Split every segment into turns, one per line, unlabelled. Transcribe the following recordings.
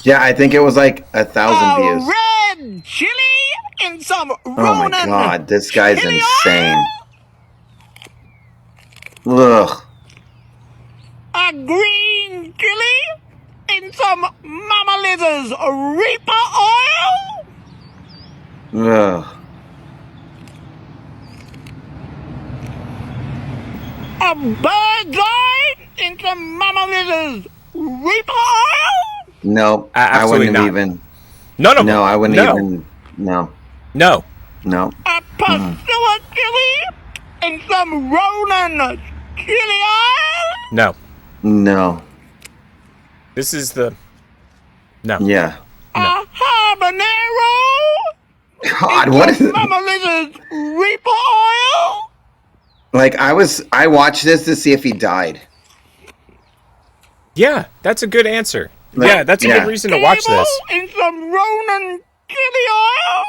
Yeah, I think it was like 1,000 views.
Red chili and some
Oh my
Ronin
god, this guy's
chili
insane.
oil,
Ugh.
a green chili and some Mama Liz's Reaper oil,
Ugh.
a bird's eye and some Mama Liz's Reaper oil,
No, I
Absolutely
wouldn't
not.
even.
None of them.
No, I wouldn't
No.
even. No.
No.
No.
a Pasilla chili and some Ronin chili oil,
No.
No.
This is the... No.
Yeah.
a habanero,
God, what is it?
Mama Liz's Reaper oil,
Like, I watched this to see if he died.
Yeah, that's a good answer.
Like,
Yeah, that's a
yeah.
good reason to watch this.
and some Ronin chili oil,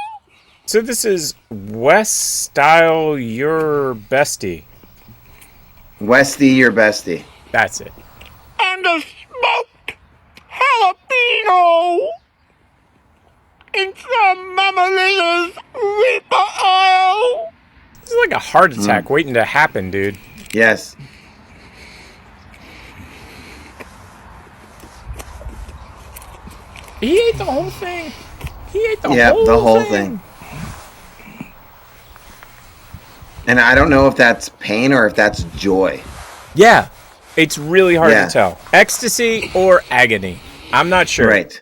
So this is Weststyle Your Bestie.
Westy, your bestie.
That's it.
and a smoked jalapeno, and some Mama Liz's Reaper oil.
This is like a heart attack waiting to happen, dude.
Yes.
He ate the whole thing. He ate the
Yeah,
whole
the whole thing. And I don't know if that's pain or if that's joy.
Yeah. It's really hard
Yeah.
to tell. Ecstasy or agony. I'm not sure.
Right.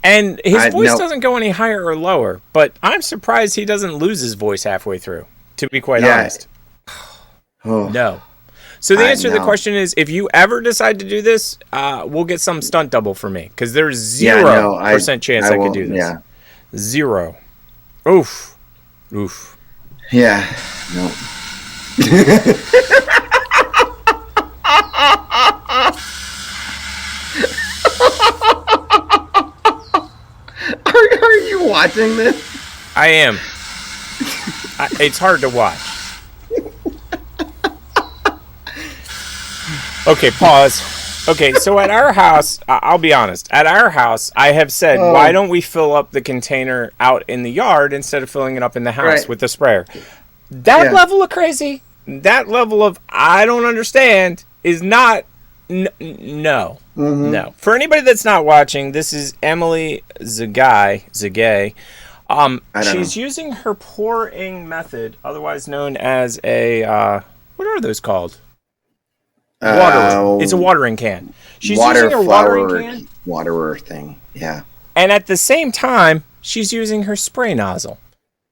And his voice
no.
doesn't go any higher or lower, but I'm surprised he doesn't lose his voice halfway through, to be quite
Yeah.
honest.
Oh.
No. So the
I
answer to the
know.
question is, if you ever decide to do this, we'll get some stunt double for me, because there's
Yeah,
0% chance I
will,
could do this.
Yeah.
0. Oof. Oof.
Yeah. No. Are you watching this?
I am. It's hard to watch. Okay, pause. Okay, so at our house, I'll be honest. At our house, I have said, why don't we fill up the container out in the yard instead of filling it up in the house
Right.
with the sprayer? That
Yeah.
level of crazy, that level of I don't understand is not, no.
Mm-hmm.
No. For anybody that's not watching, this is Emily Zagay. She's using her pouring method, otherwise known as a, what are those called? It's a watering can. She's using a watering can.
Waterer thing. Yeah.
And at the same time, she's using her spray nozzle.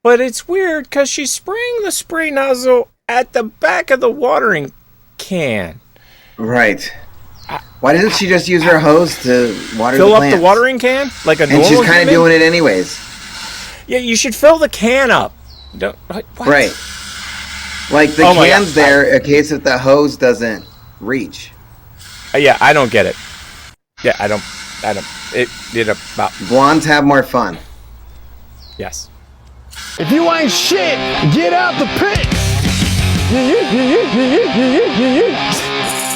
But it's weird because she's spraying the spray nozzle at the back of the watering can.
Right. Why didn't she just use her hose to water
Fill
the
up
plants?
the watering can like a
And
normal
she's kind of
human?
doing it anyways.
Yeah, you should fill the can up. Don't, what?
Right. Like the
Oh my
can's
God.
there in case if the hose doesn't reach.
Yeah, I don't get it. Yeah, I don't. It did about.
Blondes have more fun.
Yes.
If you ain't shit, get out the pit.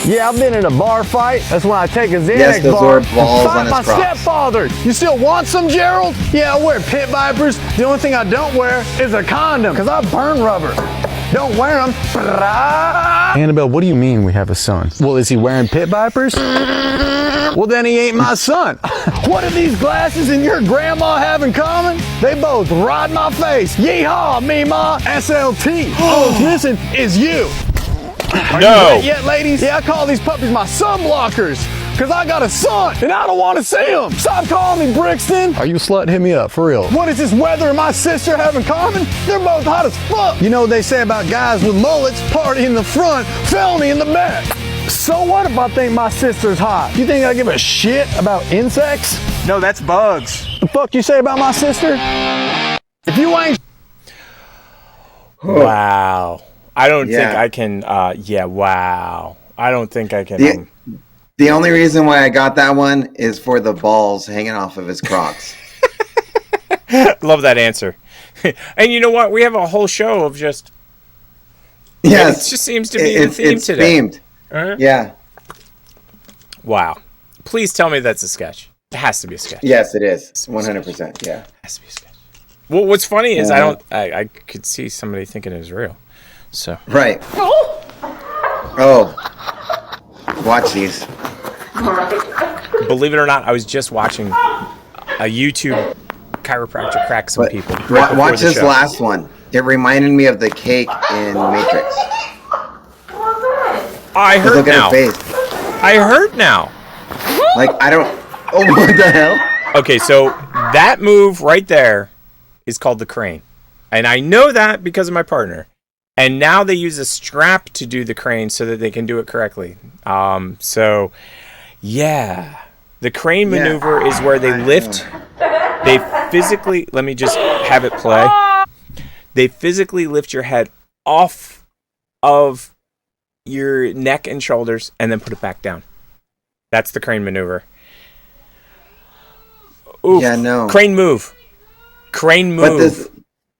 Yeah, I've been in a bar fight. That's when I take a Xanax
Yes, those
bar
were balls
and fight
on his
my
Crocs.
stepfather. You still want some, Gerald? Yeah, I wear pit vipers. The only thing I don't wear is a condom, because I burn rubber. Don't wear them. Annabelle, what do you mean we have a son? Well, is he wearing pit vipers? Well, then he ain't my son. What do these glasses and your grandma have in common? They both ride my face. Yeehaw, me ma, SLT. All it's missing is you. Are you wet yet, ladies? Yeah, I call these puppies my sun blockers. Cause I got a son, and I don't want to see him. Stop calling me Brixton. Are you a slut? Hit me up, for real. What does this weather and my sister have in common? They're both hot as fuck. You know what they say about guys with mullets? Party in the front, felony in the back. So what if I think my sister's hot? You think I give a shit about insects?
No, that's bugs.
The fuck you say about my sister? If you ain't...
Wow. I don't think
Yeah.
I can. Wow. I don't think I can.
The only reason why I got that one is for the balls hanging off of his Crocs.
Love that answer. And you know what? We have a whole show of just.
Yes.
It just seems to be the theme
it's
today.
themed. Yeah.
Wow. Please tell me that's a sketch. It has to be a sketch.
Yes, it is. 100%. Yeah.
It has to be a sketch. Well, what's funny is I could see somebody thinking it was real. So.
Right. Oh. Watch these.
Believe it or not, I was just watching a YouTube chiropractor crack some people.
Watch this last one. It reminded me of the cake in Matrix.
I heard
look
now.
At her face.
I heard now.
Like, I don't... Oh, what the hell?
Okay, so that move right there is called the crane. And I know that because of my partner. And now they use a strap to do the crane so that they can do it correctly. So, yeah. The crane maneuver is where they lift. They physically... Let me just have it play. They physically lift your head off of your neck and shoulders and then put it back down. That's the crane maneuver. Oof.
Yeah, no.
Crane move. Crane move.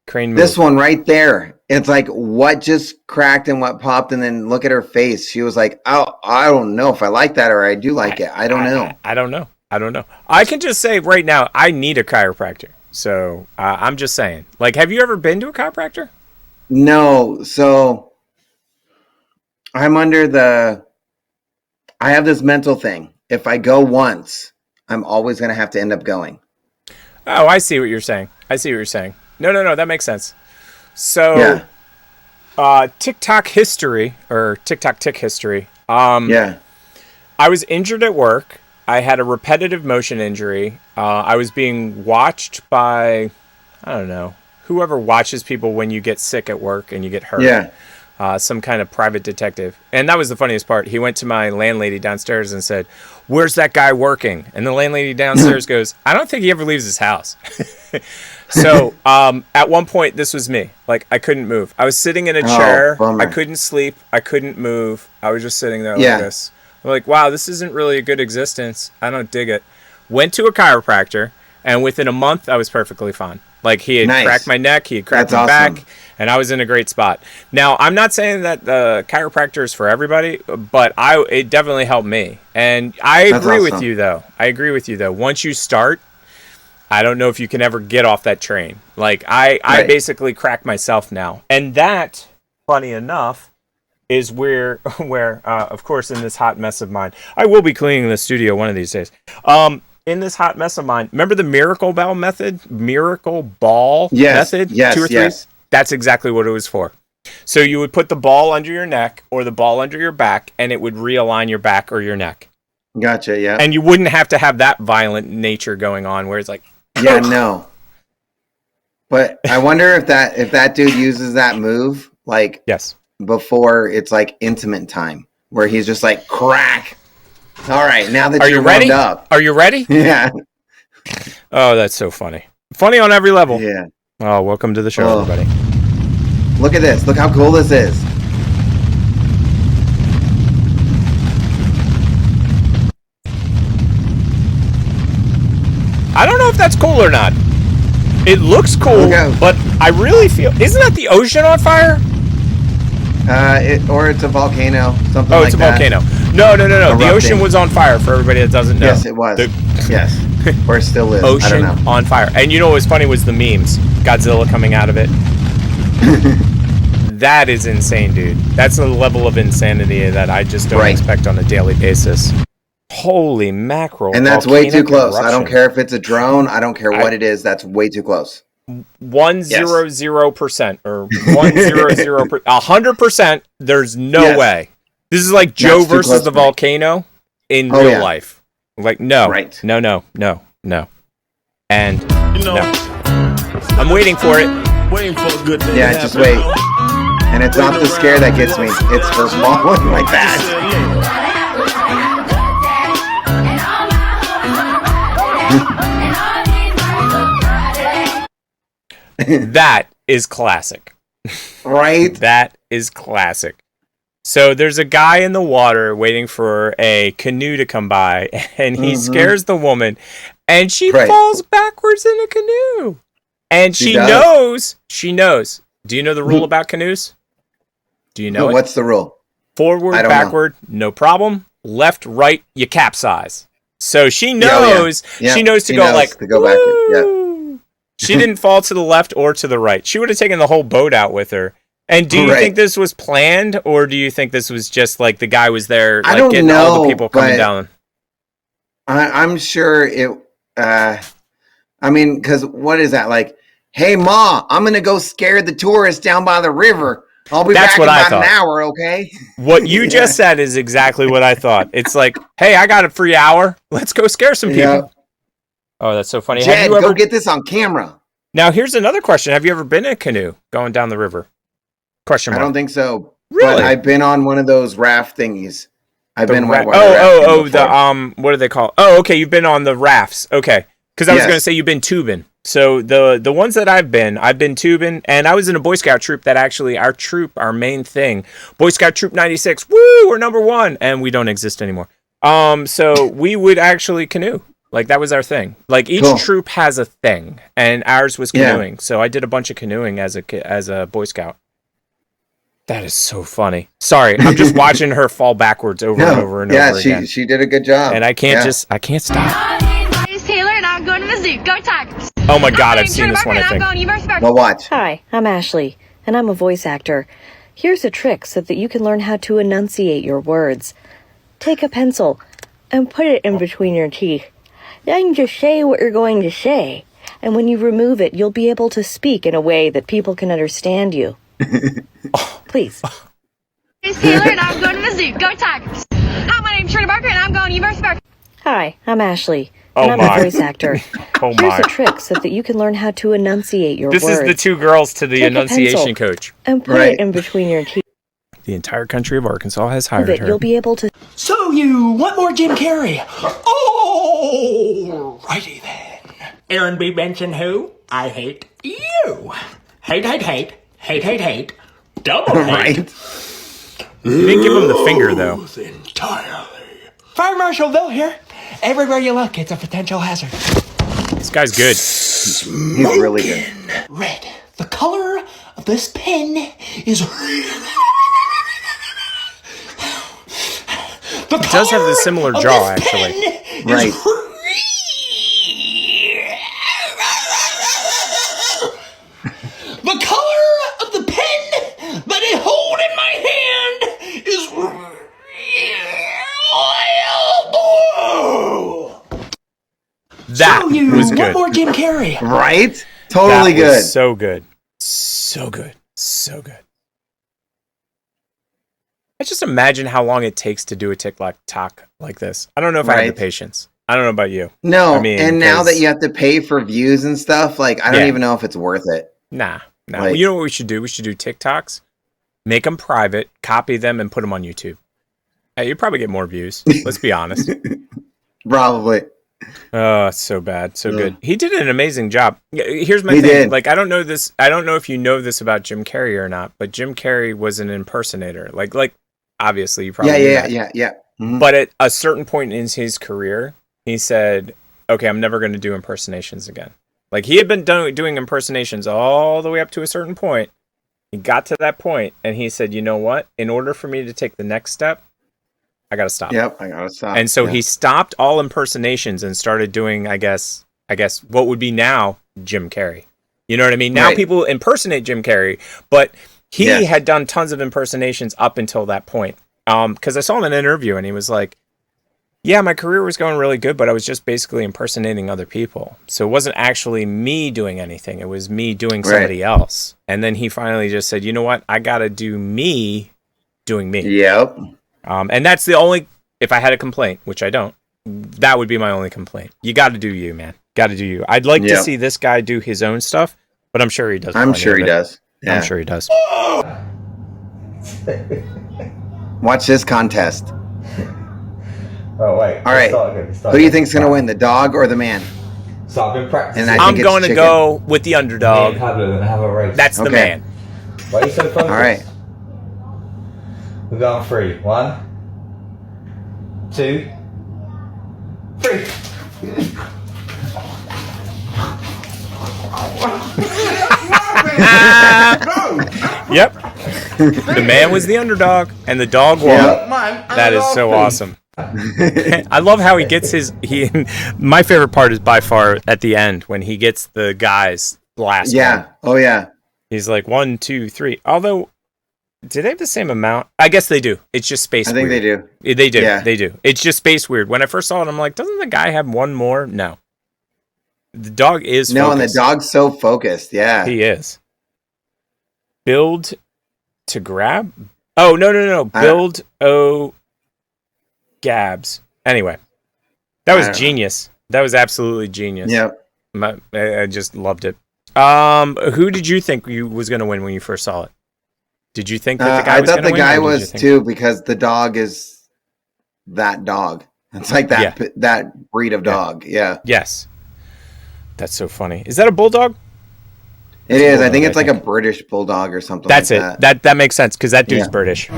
Crane move.
This one right there. It's like what just cracked and what popped, and then look at her face. She was like, "Oh, I don't know if I like that or I do like it. I don't know.
I don't know. I don't know. I can just say right now, I need a chiropractor. So I'm just saying. Like, have you ever been to a chiropractor?
No. So I'm under the. I have this mental thing. If I go once, I'm always going to have to end up going.
Oh, I see what you're saying. I see what you're saying. No, that makes sense. So, TikTok history or TikTok tick history. I was injured at work. I had a repetitive motion injury. I was being watched by, I don't know, whoever watches people when you get sick at work and you get hurt.
Yeah.
Some kind of private detective. And that was the funniest part. He went to my landlady downstairs and said, "Where's that guy working?" And the landlady downstairs goes, "I don't think he ever leaves his house." So at one point, this was me. Like, I couldn't move. I was sitting in a chair.
Bummer.
I couldn't sleep. I couldn't move. I was just sitting there like this. I'm like, wow, this isn't really a good existence. I don't dig it. Went to a chiropractor, and within a month, I was perfectly fine. Like, he had cracked my neck, he had cracked my back, and I was in a great spot. Now, I'm not saying that the chiropractor is for everybody, but it definitely helped me. And I agree with you, though. Once you start, I don't know if you can ever get off that train. Like, I basically crack myself now. And that, funny enough, is where, of course, in this hot mess of mine, I will be cleaning the studio one of these days. In this hot mess of mine, remember the miracle ball method? Miracle ball method?
Yes,
2 or 3?
yes.
That's exactly what it was for. So you would put the ball under your neck or the ball under your back, and it would realign your back or your neck.
Gotcha, yeah.
And you wouldn't have to have that violent nature going on where it's like...
Yeah, no. But I wonder if that dude uses that move, like...
Yes.
Before it's like intimate time, where he's just like, crack. All right, now that
you're
ready? Up.
Are you ready?
Yeah.
Oh, that's so funny. Funny on every level.
Yeah.
Oh, welcome to the show, everybody.
Look at this. Look how cool this is.
I don't know if that's cool or not. It looks cool, but I really feel... Isn't that the ocean on fire?
Or it's a volcano, something like that.
Oh, it's a volcano. No. The ocean was on fire, for everybody that doesn't know.
Yes, it was. Yes. Or it still is.
Ocean
I don't know.
on fire. And you know what was funny was the memes. Godzilla coming out of it. That is insane, dude. That's a level of insanity that I just don't expect on a daily basis. Holy mackerel.
And that's way too close. Eruption. I don't care if it's a drone. I don't care what it is. That's way too close.
100% or 100%. There's no way. This is like Joe versus the volcano in real life. Like no, no. And no. I'm waiting for it.
Waiting for a good day.
Yeah, just wait. And it's not the scare that gets me. It's for falling like that.
That is classic.
Right?
That is classic. So there's a guy in the water waiting for a canoe to come by, and he scares the woman, and she falls backwards in a canoe. And she knows. Do you know the rule about canoes? Do you know it?
What's the rule?
Forward, backward, no problem. Left, right, you capsize. So she knows. She knows to go like.
To go backwards. Yeah.
She didn't fall to the left or to the right. She would have taken the whole boat out with her. And do you think this was planned, or do you think this was just like the guy was there, like,
I don't
getting
know,
all the people coming down?
I'm sure it. I mean, because what is that like? Hey, Ma, I'm gonna go scare the tourists down by the river. I'll be back in about an hour, okay?
What you just said is exactly what I thought. It's like, hey, I got a free hour. Let's go scare some people.
Yeah.
Oh, that's so funny.
Jed, go get this on camera.
Now, here's another question. Have you ever been in a canoe going down the river? Question mark.
I don't think so.
Really?
But I've been on one of those raft thingies. I've been
what do they call? Oh, okay, you've been on the rafts. Okay. Because I was going to say you've been tubing. So the ones that I've been tubing, and I was in a Boy Scout troop that actually, our main thing, Boy Scout Troop 96, woo, we're number 1, and we don't exist anymore. So we would actually canoe. Like, that was our thing. Like, each troop has a thing, and ours was canoeing. Yeah. So I did a bunch of canoeing as a Boy Scout. That is so funny. Sorry, I'm just watching her fall backwards over and over and over again.
Yeah, she did a good job.
And I can't stop.
My name's Taylor, and I'm going to the zoo. Go Tigers!
Oh my God, I've seen this one, I think.
Well, watch.
Hi, I'm Ashley, and I'm a voice actor. Here's a trick so that you can learn how to enunciate your words. Take a pencil and put it in between your teeth. Then just say what you're going to say. And when you remove it, you'll be able to speak in a way that people can understand you. Please.
My name's Taylor, and I'm going to the zoo. Go Tigers! Hi, my name's Trina Barker, and I'm going to University of Barker.
Hi, I'm Ashley, and I'm a voice actor. Here's a trick so that you can learn how to enunciate your words.
This is the 2 girls to the enunciation coach.
And put it in between your teeth.
The entire country of Arkansas has hired her.
You'll be able to...
So you want more Jim Carrey? Oh, righty then. Aaron B. Benson who? I hate you. Hate, hate, hate. Hate, hate, hate. Double hate.
Right.
You didn't give him the finger, though.
Entirely. Fire Marshal Bill here. Everywhere you look, it's a potential hazard.
This guy's good.
He's really good.
Red. The color of this pen is
It does have the similar jaw, actually.
Right.
The color of the pen that I hold in my hand is
That was good.
One more Jim Carrey.
Right? Totally
that
good.
Was so good. So good. So good. I just imagine how long it takes to do a TikTok like this. I don't know if I have the patience. I don't know about you.
No, I mean, and now that you have to pay for views and stuff, like, I don't even know if it's worth it.
Nah. Like, you know what we should do? We should do TikToks, make them private, copy them, and put them on YouTube. Hey, you'd probably get more views. Let's be honest.
Probably.
Oh, it's so bad. So good. He did an amazing job. Here's my thing. Did. Like, I don't know this. I don't know if you know this about Jim Carrey or not, but Jim Carrey was an impersonator. Like obviously you probably
Yeah. Mm-hmm.
But at a certain point in his career, he said, okay, I'm never going to do impersonations again. Like, he had been doing impersonations all the way up to a certain point. He got to that point, and he said, you know what? In order for me to take the next step, I got to stop.
Yep, I got to stop.
And so he stopped all impersonations and started doing, I guess, what would be now Jim Carrey. You know what I mean? Now people impersonate Jim Carrey, but he had done tons of impersonations up until that point. Because I saw him in an interview, and he was like, yeah, my career was going really good, but I was just basically impersonating other people. So it wasn't actually me doing anything. It was me doing somebody else. And then he finally just said, you know what? I got to do me doing me.
Yep.
And that's the only, if I had a complaint, which I don't, that would be my only complaint. You got to do you, man. Got to do you. I'd like to see this guy do his own stuff, but I'm sure he does.
I'm sure he does. Yeah.
I'm sure he does.
Watch this contest.
Oh, wait.
All right. Who do you think's going to win, the dog or the man?
So I've been practicing.
And
I'm going to go with the underdog.
Have a race.
That's the man.
Why are you so focused?
All right.
We're going 3. 1, 2, 3.
Yep. The man was the underdog, and the dog won. That is so awesome. I love how he gets my favorite part is by far at the end when he gets the guy's last one.
Oh yeah.
He's like 1, 2, 3. Although, do they have the same amount? I guess they do. It's just space weird.
I think they do.
They do.
Yeah.
They do. It's just space weird. When I first saw it, I'm like, doesn't the guy have one more? No. The dog is focused.
And the dog's so focused. Yeah.
He is. Build to grab? Oh, no. Build Gabs. Anyway, that was genius. That was absolutely genius.
Yep.
I just loved it. Who did you think was going to win when you first saw it? Did you think that the guy was going to win?
I thought the guy was too, because the dog is that dog. It's like that breed of dog. Yeah.
Yes. That's so funny. Is that a bulldog?
It is. I think it's like a British bulldog or something.
That's like it. That makes sense because that dude's British.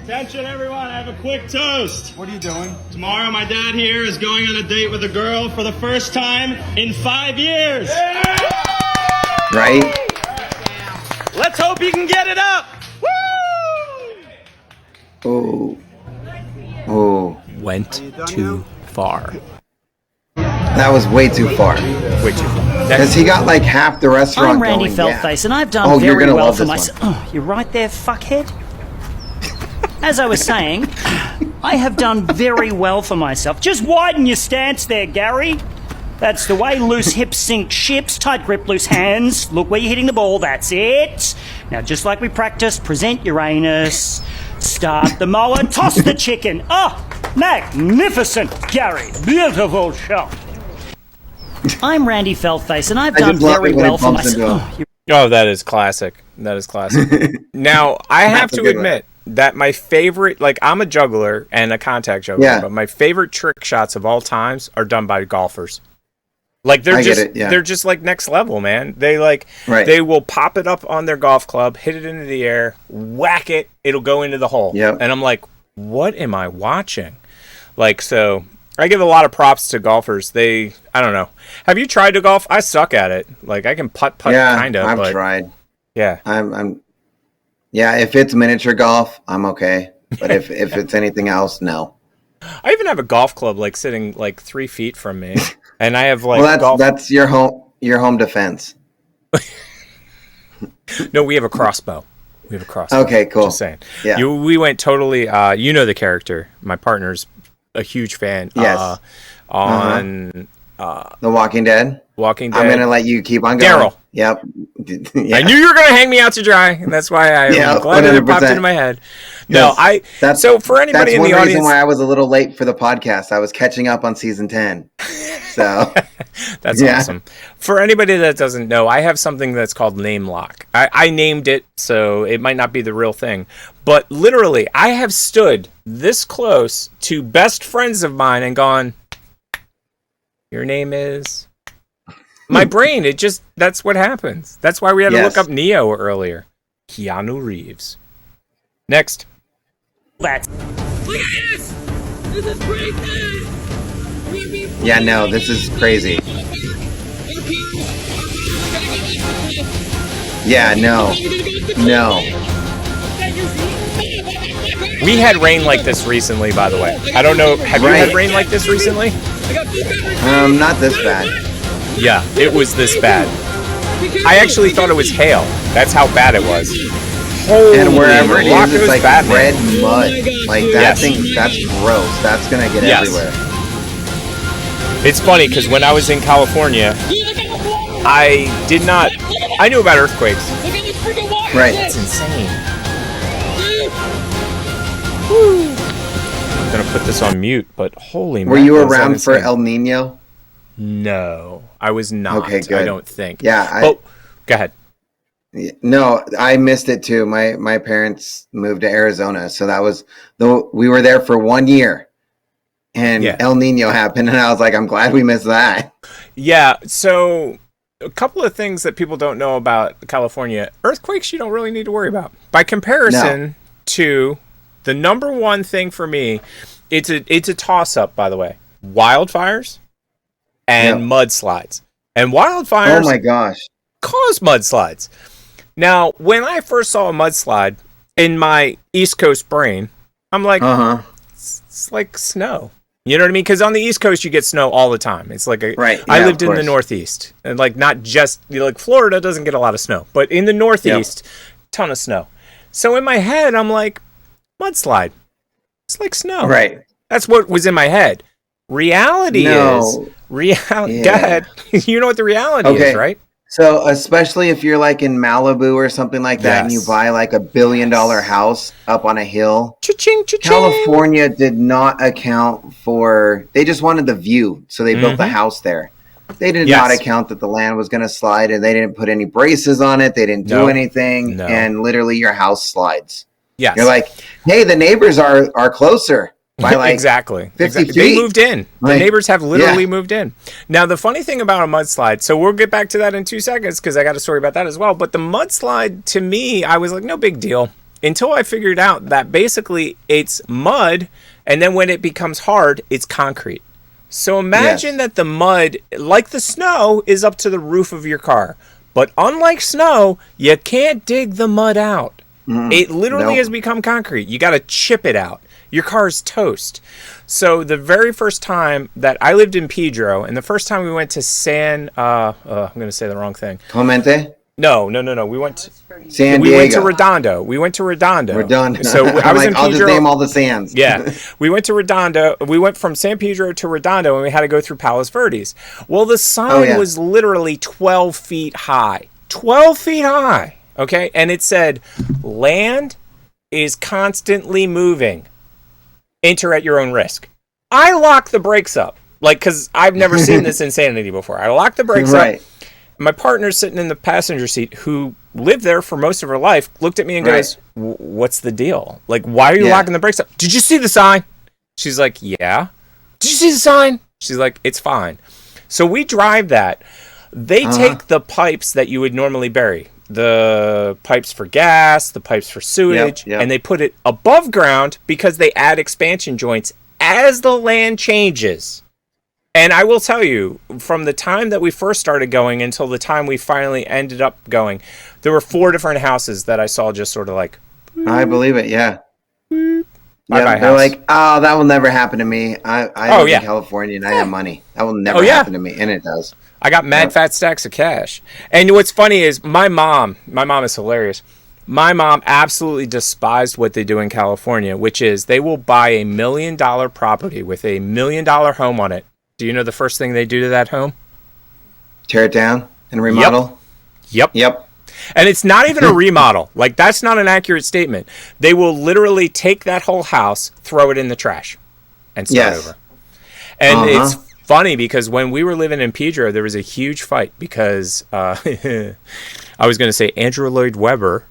Attention everyone, I have a quick toast.
What are you doing?
Tomorrow my dad here is going on a date with a girl for the first time in 5 years.
Right?
Let's hope you can get it up. Woo!
Oh.
Went too far.
That was way too far.
Way too far.
Because he got like half the restaurant.
I'm Randy Feltface, and I've done very well for myself. Oh, you're right there, fuckhead. As I was saying, I have done very well for myself. Just widen your stance there, Gary. That's the way. Loose hips sink ships, tight grip, loose hands. Look where you're hitting the ball, that's it. Now, just like we practiced, present your anus, start the mower, toss the chicken. Oh, magnificent, Gary. Beautiful shot. I'm Randy Feltface, and I've done very well for myself.
Oh, that is classic. That is classic. Now, I have to admit that my favorite, like, I'm a juggler and a contact juggler, but my favorite trick shots of all times are done by golfers. Like, they're just like next level, man. They they will pop it up on their golf club, hit it into the air, whack it, it'll go into the hole. Yep. And I'm like, what am I watching? Like, so I give a lot of props to golfers. I don't know. Have you tried to golf? I suck at it. Like, I can putt kind of.
I've tried.
Yeah.
Yeah, if it's miniature golf, I'm okay. But if it's anything else, no.
I even have a golf club like sitting like 3 feet from me, and I have like.
Well, that's your home defense.
No, we have a crossbow.
Okay, cool.
Just saying.
Yeah.
We went totally. You know the character. My partner's a huge fan.
Yes.
On
The Walking Dead.
I'm
gonna let you keep on going.
Daryl.
Yep.
I knew you were gonna hang me out to dry, and that's why I'm glad that it popped into my head. No, so for anybody in the audience,
that's one reason why I was a little late for the podcast. I was catching up on season 10. So
that's awesome. For anybody that doesn't know, I have something that's called name lock. I named it, so it might not be the real thing, but literally, I have stood this close to best friends of mine and gone, "Your name is." My brain, that's what happens. That's why we had to look up Neo earlier. Keanu Reeves. Next.
Look at this! This is crazy!
Yeah, no, this is crazy. Yeah, no.
We had rain like this recently, by the way. I don't know. Have you had rain like this recently?
Not this bad.
Yeah, it was this bad. I actually thought it was hail. That's how bad it was. Holy,
and wherever it is, it's like
Batman.
red mud. Like that thing, that's gross. That's gonna get everywhere.
It's funny because when I was in California, I knew about earthquakes.
Right.
It's insane. Woo. I'm gonna put this on mute, but holy.
Were you around for El Nino?
No, I was not.
Okay, good.
I don't think.
Yeah.
Go ahead.
No, I missed it too. My parents moved to Arizona, so we were there for 1 year, and El Nino happened, and I was like, I'm glad we missed that.
Yeah. So a couple of things that people don't know about California: earthquakes, you don't really need to worry about. By comparison to the number one thing for me, it's a toss up. By the way, wildfires and mudslides. And wildfires,
oh my gosh,
cause mudslides. Now, when I first saw a mudslide, in my East Coast brain, I'm like, it's like snow. You know what I mean? Because on the East Coast, you get snow all the time. It's like
right.
I lived in the Northeast, and like not just like Florida doesn't get a lot of snow, but in the Northeast, ton of snow. So in my head, I'm like, mudslide. It's like snow.
Right.
That's what was in my head. Reality is reality. Go ahead. You know what the reality is, right?
So especially if you're like in Malibu or something like that, and you buy like $1 billion house up on a hill,
cha-ching, cha-ching.
California did not account for. They just wanted the view, so they built the house there. They did not account that the land was going to slide, and they didn't put any braces on it. They didn't do anything, and literally your house slides.
Yes.
You're like, hey, the neighbors are closer. By like
exactly.
50 feet.
They moved in. The neighbors have literally moved in. Now, the funny thing about a mudslide, so we'll get back to that in 2 seconds because I got a story about that as well. But the mudslide, to me, I was like, no big deal until I figured out that basically it's mud. And then when it becomes hard, it's concrete. So imagine that the mud, like the snow, is up to the roof of your car. But unlike snow, you can't dig the mud out. It literally has become concrete. You got to chip it out. Your car's toast. So the very first time that I lived in Pedro, and the first time we went to I'm going to say the wrong thing.
Clemente?
No. We went to
San Diego.
We went to Redondo.
Redondo.
So I was in Pedro.
I'll just name all the sands.
Yeah. We went to Redondo. We went from San Pedro to Redondo, and we had to go through Palos Verdes. Well, the sign was literally 12 feet high. 12 feet high. Okay? And it said, land is constantly moving. Enter at your own risk. I lock the brakes up, like, because I've never seen this insanity before. I lock the brakes up. My partner's sitting in the passenger seat, who lived there for most of her life, looked at me and goes, "What's the deal? Like, why are you locking the brakes up? Did you see the sign?" She's like, "Yeah." "Did you see the sign?" She's like, "It's fine." So we drive that. They take the pipes that you would normally bury, the pipes for gas, the pipes for sewage, and they put it above ground because they add expansion joints as the land changes. And I will tell you, from the time that we first started going until the time we finally ended up going, there were 4 different houses that I saw just sort of like...
I believe it, they're like, oh, that will never happen to me. I live in California and I have money. That will never happen to me, and it does.
I got mad fat stacks of cash. And what's funny is my mom is hilarious. My mom absolutely despised what they do in California, which is they will buy $1 million property with $1 million home on it. Do you know the first thing they do to that home?
Tear it down and remodel?
Yep. And it's not even a remodel. Like, that's not an accurate statement. They will literally take that whole house, throw it in the trash, and start over. And it's funny because when we were living in Pedro, there was a huge fight because I was going to say Andrew Lloyd Webber,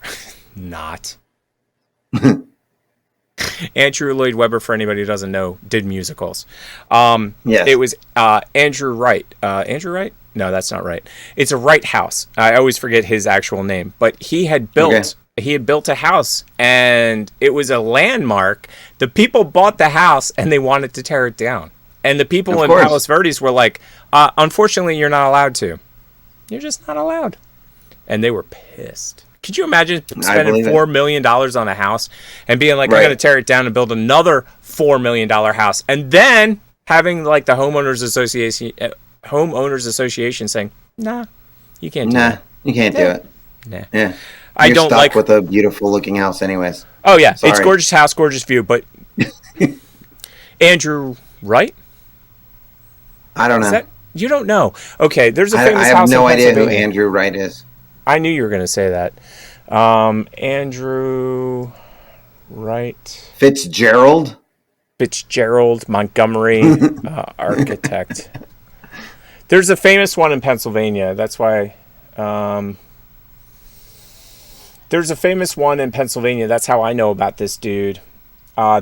not. Andrew Lloyd Webber, for anybody who doesn't know, did musicals. It was Andrew Wright. Andrew Wright? No, that's not right. It's a Wright house. I always forget his actual name. But he had built a house, and it was a landmark. The people bought the house, and they wanted to tear it down. And the people in Palos Verdes were like, unfortunately, you're not allowed to. You're just not allowed. And they were pissed. Could you imagine spending $4 million on a house and being like, I'm going to tear it down and build another $4 million house, and then having like the homeowners association saying, "Nah, you can't do it.
You can't do it."
Nah.
Yeah.
I don't
stuck
like
with a beautiful looking house anyways.
Oh yeah, it's gorgeous house, gorgeous view, but Andrew Wright?
I don't know.
You don't know. Okay, there's a famous house.
I have no idea who Andrew Wright is.
I knew you were going to say that. Andrew Wright.
Fitzgerald
Montgomery, architect. There's a famous one in Pennsylvania. That's why. There's a famous one in Pennsylvania. That's how I know about this dude.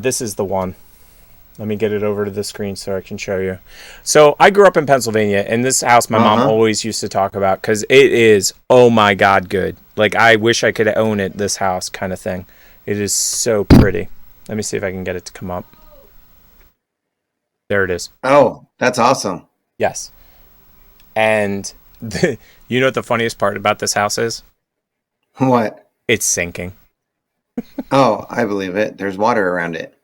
This is the one. Let me get it over to the screen so I can show you. So I grew up in Pennsylvania, and this house my mom always used to talk about because it is, oh my God, good. Like, I wish I could own it, this house kind of thing. It is so pretty. Let me see if I can get it to come up. There it is.
Oh, that's awesome.
Yes. And you know what the funniest part about this house is?
What?
It's sinking.
Oh, I believe it. There's water around it.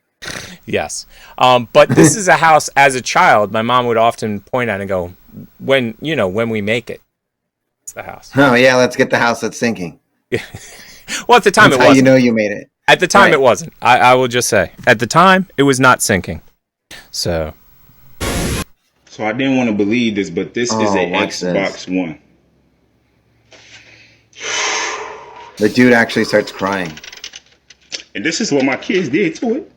Yes. But this is a house, as a child, my mom would often point at and go, when we make it, it's the house.
Oh, yeah, let's get the house that's sinking.
Well, at the time,
that's
it wasn't.
how you know you made it.
At the time, It wasn't. I will just say. At the time, it was not sinking. So
I didn't want to believe this, but this is an Xbox One.
The dude actually starts crying.
And this is what my kids did to it.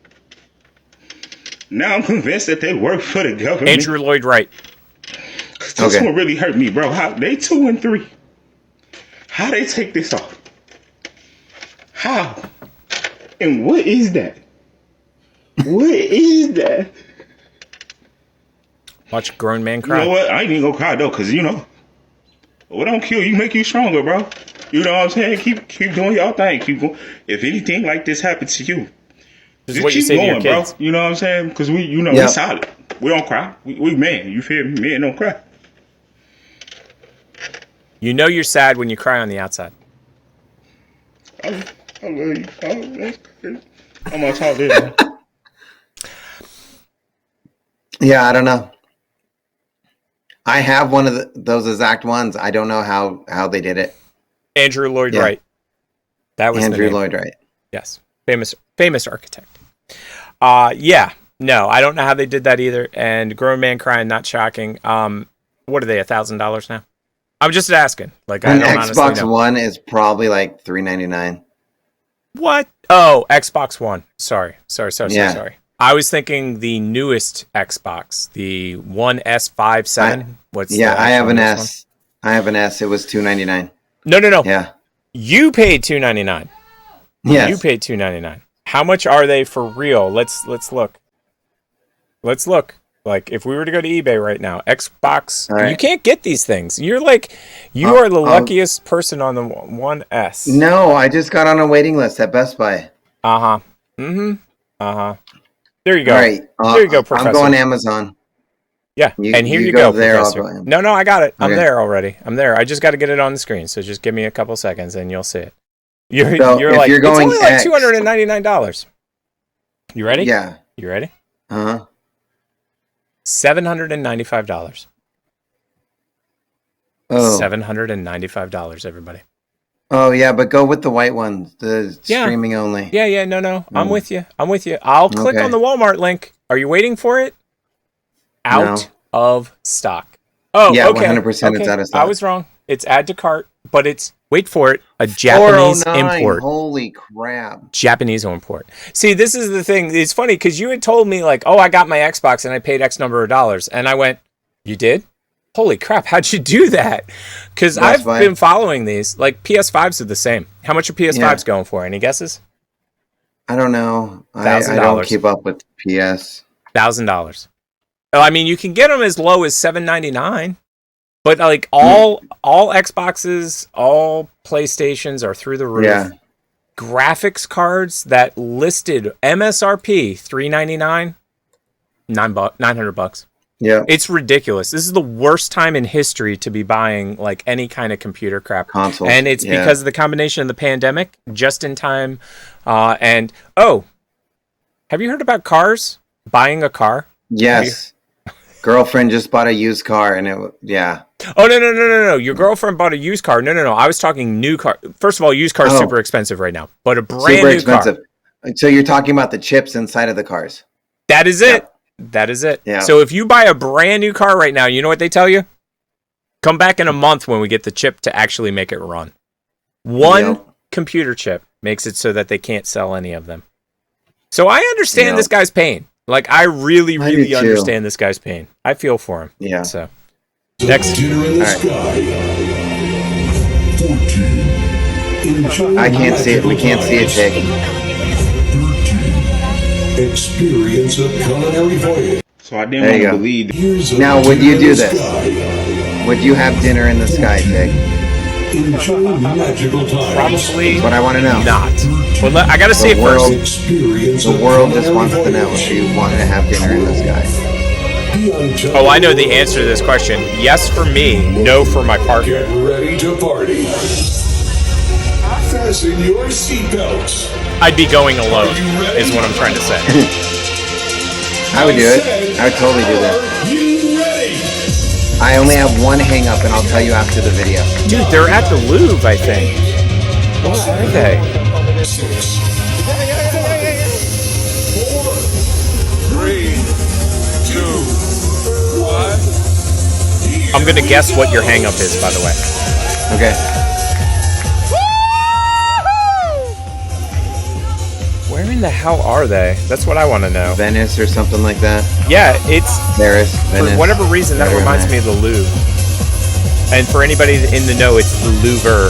Now I'm convinced that they work for the government.
Andrew Lloyd Wright.
This one really hurt me, bro. How they 2 and 3? How they take this off? How? And what is that? What is that?
Watch a grown man cry.
You know what? I ain't even gonna cry though, cause what don't kill you make you stronger, bro. You know what I'm saying? Keep doing y'all thing. Keep going. If anything like this happens to you,
this is what you say to your kids.
Bro. You know what I'm saying? Because we solid. We don't cry. We man. You feel me? Men don't cry.
You know you're sad when you cry on the outside.
I love you. That's crazy. I'm gonna talk this.
Yeah, I don't know. I have one of those exact ones. I don't know how they did it.
Andrew Lloyd Wright. That was
Andrew Lloyd Wright.
Yes, famous architect. Yeah, no, I don't know how they did that either. And grown man crying, not shocking. What are they? $1,000 now? I'm just asking. Like,
an Xbox One is probably like $399.
What? Oh, Xbox One. Sorry. I was thinking the newest Xbox, the One S57.
I have an S. I have an S. It was $299.
No.
Yeah.
You paid $299.
Yes.
You paid $299. How much are they for real? Let's look. Let's look. Like, if we were to go to eBay right now, Xbox, you can't get these things. You're like, you are the luckiest person on the One S.
No, I just got on a waiting list at Best Buy.
Uh-huh. Mm-hmm. Uh-huh. There you go.
All right.
There you go, Professor.
I'm going Amazon.
Yeah, and here you go, Professor.
Go
no, I got it. I'm there already. I'm there. I just got to get it on the screen, so just give me a couple seconds and you'll see it. You're like, it's only like $299. You ready?
Yeah.
You ready?
Uh-huh.
$795.
Oh.
$795, everybody.
Oh, yeah, but go with the white ones, the streaming only.
Yeah, no. I'm with you. I'll click on the Walmart link. Are you waiting for it? Out of stock. Oh,
yeah,
okay.
100% it's out of stock.
I was wrong. It's add to cart, but it's, wait for it, a Japanese import.
Holy crap.
Japanese import. See, this is the thing. It's funny because you had told me, like, oh, I got my Xbox and I paid X number of dollars. And I went, you did? Holy crap, how'd you do that? Because I've been following these. Like, PS5s are the same. How much are PS5s going for? Any guesses?
I don't know. I don't keep up with PS.
$1,000. I mean, you can get them as low as $799. But, like, all Xboxes, all PlayStations are through the roof.
Yeah.
Graphics cards that listed MSRP $399, $900.
Yeah.
It's ridiculous. This is the worst time in history to be buying like any kind of computer crap.
Console.
And it's because of the combination of the pandemic, just in time. Have you heard about cars? Buying a car?
Yes. Girlfriend just bought a used car and Oh,
no. Your girlfriend bought a used car. No. I was talking new car. First of all, used car is super expensive right now, but a brand new car.
So you're talking about the chips inside of the cars.
That is it. That is it.
Yeah.
So if you buy a brand new car right now, you know what they tell you? Come back in a month when we get the chip to actually make it run. One computer chip makes it so that they can't sell any of them. So I understand this guy's pain. Like, I really understand this guy's pain. I feel for him.
Yeah.
So, next.
I can't see it. We can't see it, Jake.
Experience a culinary voyage.
So I didn't want to believe.
Now, would you do this? Would you have dinner in the sky, Jake?
Enjoy magical times.
Probably.
That's what I want to know.
Not. Well, I got to see it first.
The world just wants to know if you want to have dinner in the sky.
Oh, I know the answer to this question. Yes for me, no for my partner.
Get ready to party. Fasten your seatbelts.
I'd be going alone, is what I'm trying to say.
I would do it. I would totally do that.
You ready?
I only have one hang up, and I'll tell you after the video.
Dude, they're at the Louvre, I think. What are they?
6, 4, 3, 2, 1.
I'm gonna guess what your hang up is, by the way.
Okay.
Where in the hell are they? That's what I want to know.
Venice or something like that.
Yeah, it's
Paris. Venice.
For whatever reason that reminds me of the Louvre. And for anybody in the know, it's the Louvre.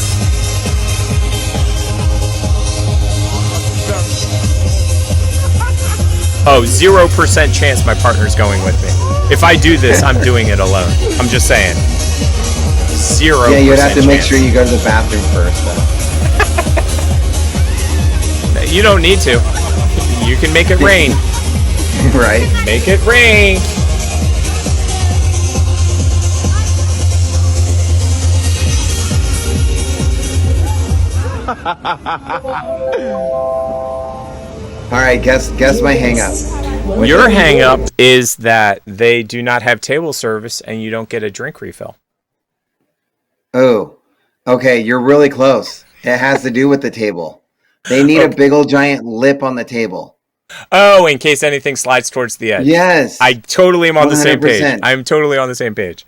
Oh, 0% chance my partner's going with me. If I do this, I'm doing it alone. I'm just saying. 0%.
Yeah, you'd have to make sure you go to the bathroom first, though.
You don't need to. You can make it rain.
Right.
Make it rain.
All right, guess my hang up.
Your hang up is that they do not have table service and you don't get a drink refill.
Oh, okay, you're really close. It has to do with the table. They need a big old giant lip on the table.
Oh, in case anything slides towards the edge.
Yes.
I totally am on the same
100%.
page. I'm totally on the same page.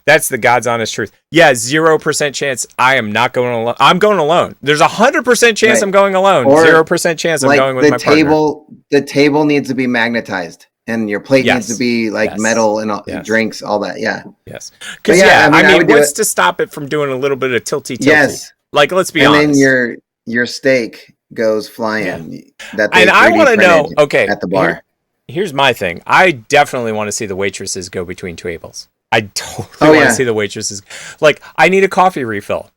That's the God's honest truth. Yeah, 0% chance I am not going alone. I'm going alone. There's 100% chance
Right.
I'm going alone.
Or
0% chance I'm going with my partner.
The table needs to be magnetized, and your plate
Yes.
needs to be like
Yes.
metal and all,
Yes.
drinks, all that. Yeah.
Yes.
But
Because
yeah,
I mean
would do
what's
it.
to stop it from doing a little bit of tilty?
Yes.
Like, let's be
And
honest.
then your steak goes flying. That they
And I
3D
want to know,
printed
okay,
at the bar.
here's my thing. I definitely want to see the waitresses go between tables. I totally want to see the waitresses. Like, I need a coffee refill.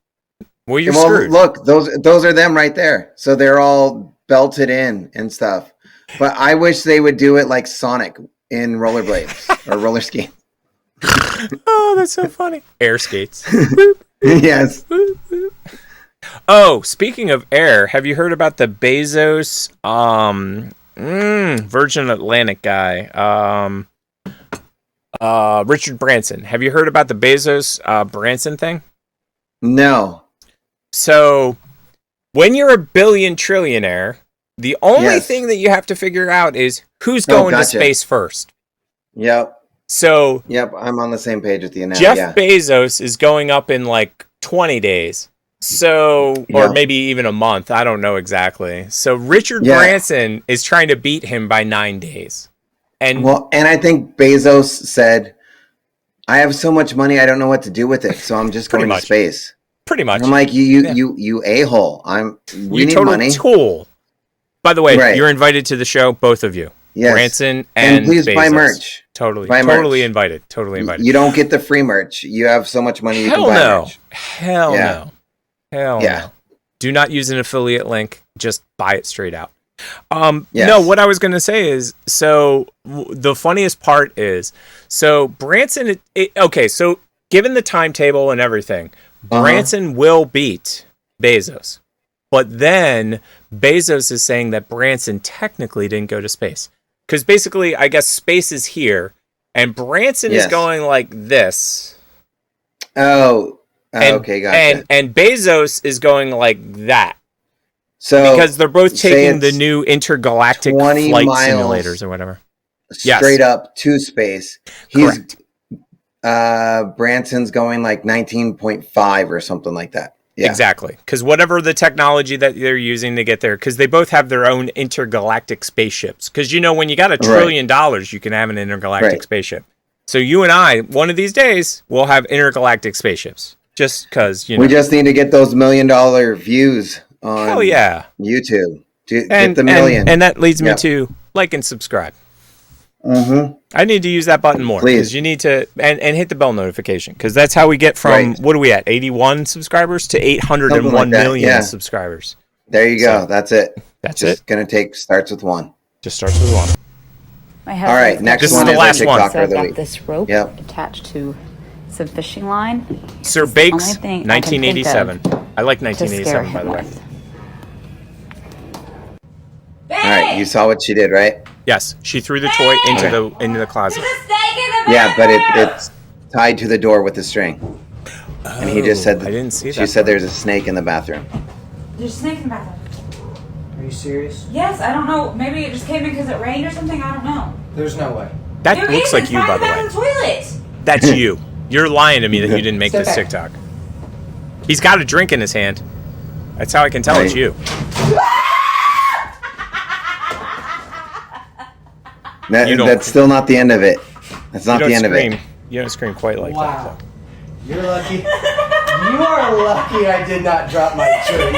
Well, you're screwed.
Look, those are them right there. So they're all belted in and stuff. But I wish they would do it like Sonic in rollerblades or roller skate.
Oh, that's so funny. Air skates.
Yes.
Oh, speaking of air, have you heard about the Bezos Virgin Atlantic guy? Richard Branson. Have you heard about the Bezos Branson thing?
No.
So, when you're a billion trillionaire, the only thing that you have to figure out is who's going to space first.
Yep.
So,
I'm on the same page with you now.
Jeff Bezos is going up in like 20 days. So, or maybe even a month. I don't know exactly. So, Richard Branson is trying to beat him by 9 days. And
I think Bezos said, I have so much money, I don't know what to do with it. So I'm just going to space.
Pretty much.
I'm like, you a-hole. We need money.
Tool. By the way, you're invited to the show, both of you.
Yes.
Branson and
please
Bezos.
buy merch.
Totally.
Buy
totally
merch.
invited. Totally invited.
You don't get the free merch. You have so much money you can buy merch.
Hell no. Hell no. Do not use an affiliate link. Just buy it straight out. No, what I was going to say is, so the funniest part is, so Branson, okay, so given the timetable and everything, Branson will beat Bezos. But then Bezos is saying that Branson technically didn't go to space. Because basically, I guess space is here, and Branson is going like this.
Oh, okay, gotcha.
And Bezos is going like that.
So
because they're both taking the new intergalactic flight simulators or whatever.
Straight up to space. He's Branson's going like 19.5 or something like that. Yeah.
Exactly. Because whatever the technology that they're using to get there, because they both have their own intergalactic spaceships. Because, you know, when you got $1 trillion, you can have an intergalactic spaceship. So you and I, one of these days, will have intergalactic spaceships. Just because, you know.
We just need to get those $1 million views on YouTube. Get the million.
And that leads me to like and subscribe.
Mm-hmm.
I need to use that button more because you need to and hit the bell notification because that's how we get from what are we at 81 subscribers to 801 million subscribers.
There you go. That's it.
That's
just gonna starts with one.
Just starts with one.
All right, next one is the last one.
So I've got this rope attached to some fishing line.
Sir Bakes, 1987. I like 1987 by the way.
You saw what she did, right?
Yes, she threw the toy into the closet.
Yeah, but it's tied to the door with the string. And he just said
I didn't see that.
She said there's a snake in the bathroom.
There's a snake in the bathroom.
Are you serious?
Yes, I don't know. Maybe it just came in because it rained or something. I don't know.
There's no way.
That
There
looks
is,
like
it's
you,
right
by
in
the
back
way.
of the toilet.
That's you. You're lying to me that you didn't make this
Step back.
TikTok. He's got a drink in his hand. That's how I can tell it's you.
That's still not the end of it. That's not the end of it.
You don't scream quite like that, though.
You're lucky. You are lucky I did not drop my tree.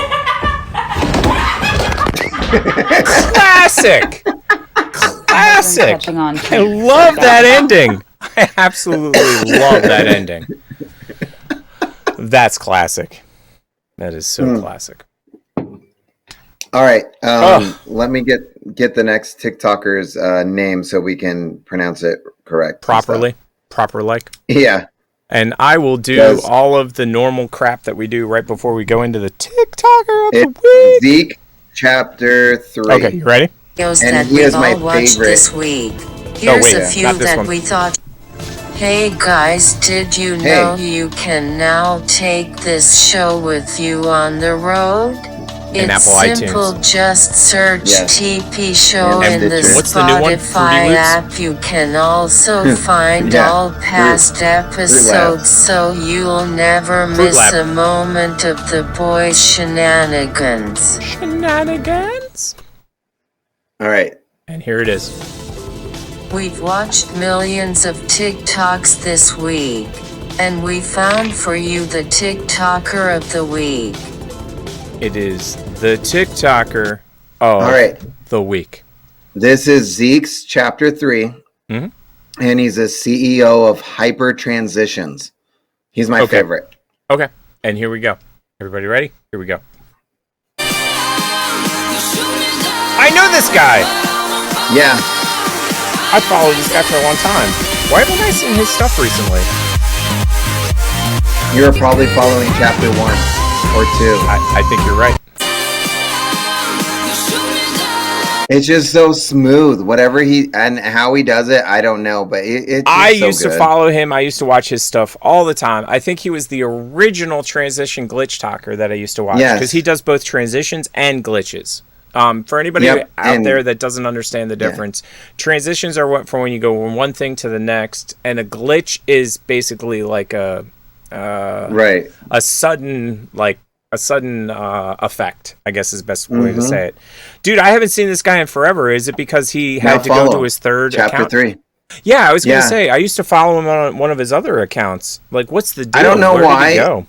Classic! Classic! I love that ending. I absolutely love that ending. That's classic. That is so classic.
All right. Let me get the next TikToker's name so we can pronounce it correct.
Properly. Proper like.
Yeah.
And I will do all of the normal crap that we do right before we go into the TikToker of the week.
Zeke, chapter 3.
Okay, you ready?
And he is my favorite.
This week. Here's a few that we thought. Hey guys, did you know you can now take this show with you on the road?
And
It's
Apple
simple,
iTunes.
just search TP Show
And
in the
what's the new one?
Spotify
Fruity Loops?
app. You can also find
Yeah.
all past episodes so you'll never
Fruit
miss
Lab.
a moment of the boys' shenanigans.
Shenanigans.
All right.
And here it is.
We've watched millions of TikToks this week, and we found for you the TikToker of the week.
It is the TikToker of the week.
This is Zeke's chapter 3.
Mm-hmm.
And he's a CEO of Hyper Transitions. He's my favorite.
Okay. And here we go. Everybody ready? Here we go. I know this guy.
Yeah.
I followed this guy for a long time. Why haven't I seen his stuff recently?
You're probably following chapter 1 or 2.
I think you're right.
It's just so smooth. Whatever and how he does it, I don't know, but it's
I
so
used to
good.
follow him. I used to watch his stuff all the time. I think he was the original transition glitch talker that I used to watch because he does both transitions and glitches. For anybody out there that doesn't understand the difference, transitions are from when you go from one thing to the next, and a glitch is basically like a sudden effect, I guess is the best way to say it. Dude, I haven't seen this guy in forever. Is it because he had to go to his third
chapter
account?
3?
Yeah, I was going to say, I used to follow him on one of his other accounts. Like, what's the deal?
I don't know
Where
why.
did he go?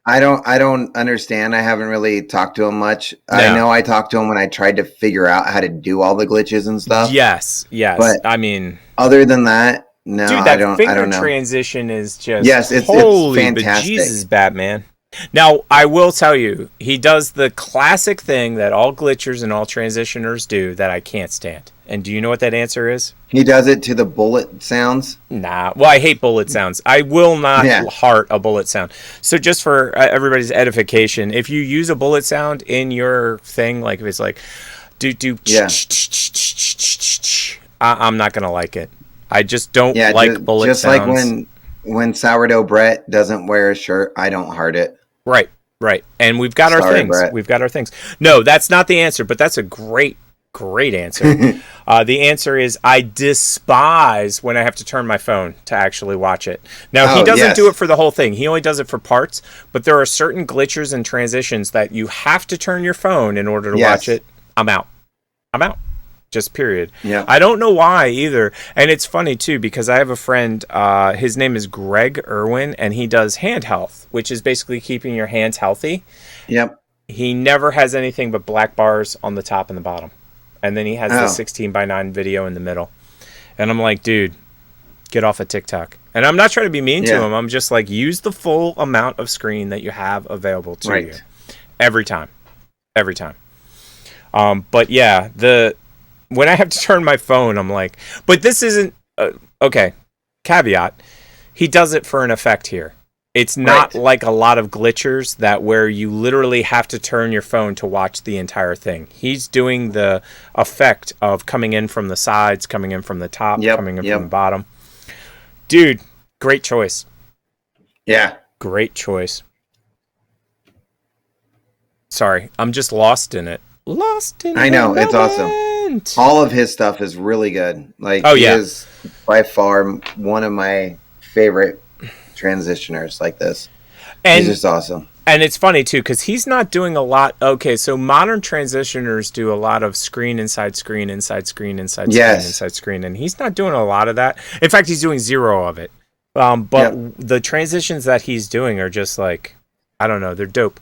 I don't understand. I haven't really talked to him much. No. I know I talked to him when I tried to figure out how to do all the glitches and stuff.
Yes.
But
I mean,
other than that, no,
dude,
I don't know.
Transition is just
it's
holy
fantastic.
Jesus, Batman. Now, I will tell you, he does the classic thing that all glitchers and all transitioners do that I can't stand. And do you know what that answer is?
He does it to the bullet sounds?
Nah. Well, I hate bullet sounds. I will not heart a bullet sound. So just for everybody's edification, if you use a bullet sound in your thing, like if it's like, I'm not going to like it. I just don't like bullet sounds.
Just like when Sourdough Brett doesn't wear a shirt, I don't heart it.
Right. And we've got our things.
Brett.
We've got our things. No, that's not the answer, but that's a great answer. The answer is I despise when I have to turn my phone to actually watch it. Now, he doesn't do it for the whole thing. He only does it for parts, but there are certain glitches and transitions that you have to turn your phone in order to watch it. I'm out. Just period.
Yeah.
I don't know why either. And it's funny too, because I have a friend, his name is Greg Irwin, and he does hand health, which is basically keeping your hands healthy.
Yep.
He never has anything but black bars on the top and the bottom. And then he has the 16:9 video in the middle. And I'm like, dude, get off of TikTok. And I'm not trying to be mean to him. I'm just like, use the full amount of screen that you have available to you. Every time. But yeah, when I have to turn my phone, I'm like, but this isn't, okay, caveat, he does it for an effect here. It's not like a lot of glitchers that where you literally have to turn your phone to watch the entire thing. He's doing the effect of coming in from the sides, coming in from the top, coming in from the bottom. Dude, great choice.
Yeah.
Great choice. Sorry, I'm just lost in it. Lost in it.
I know, it's awesome. All of his stuff is really good. Like, he is by far one of my favorite transitioners like this. He's just awesome.
And it's funny too, because he's not doing a lot. Okay, so modern transitioners do a lot of screen inside screen, inside screen, inside screen, inside screen, and he's not doing a lot of that. In fact, he's doing zero of it. But the transitions that he's doing are just like, I don't know, they're dope.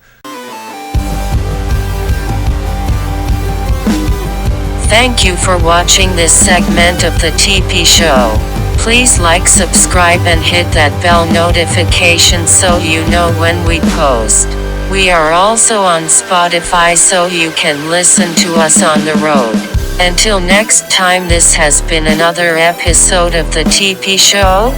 Thank you for watching this segment of the TP Show. Please like, subscribe, and hit that bell notification so you know when we post. We are also on Spotify so you can listen to us on the road. Until next time, this has been another episode of the TP Show.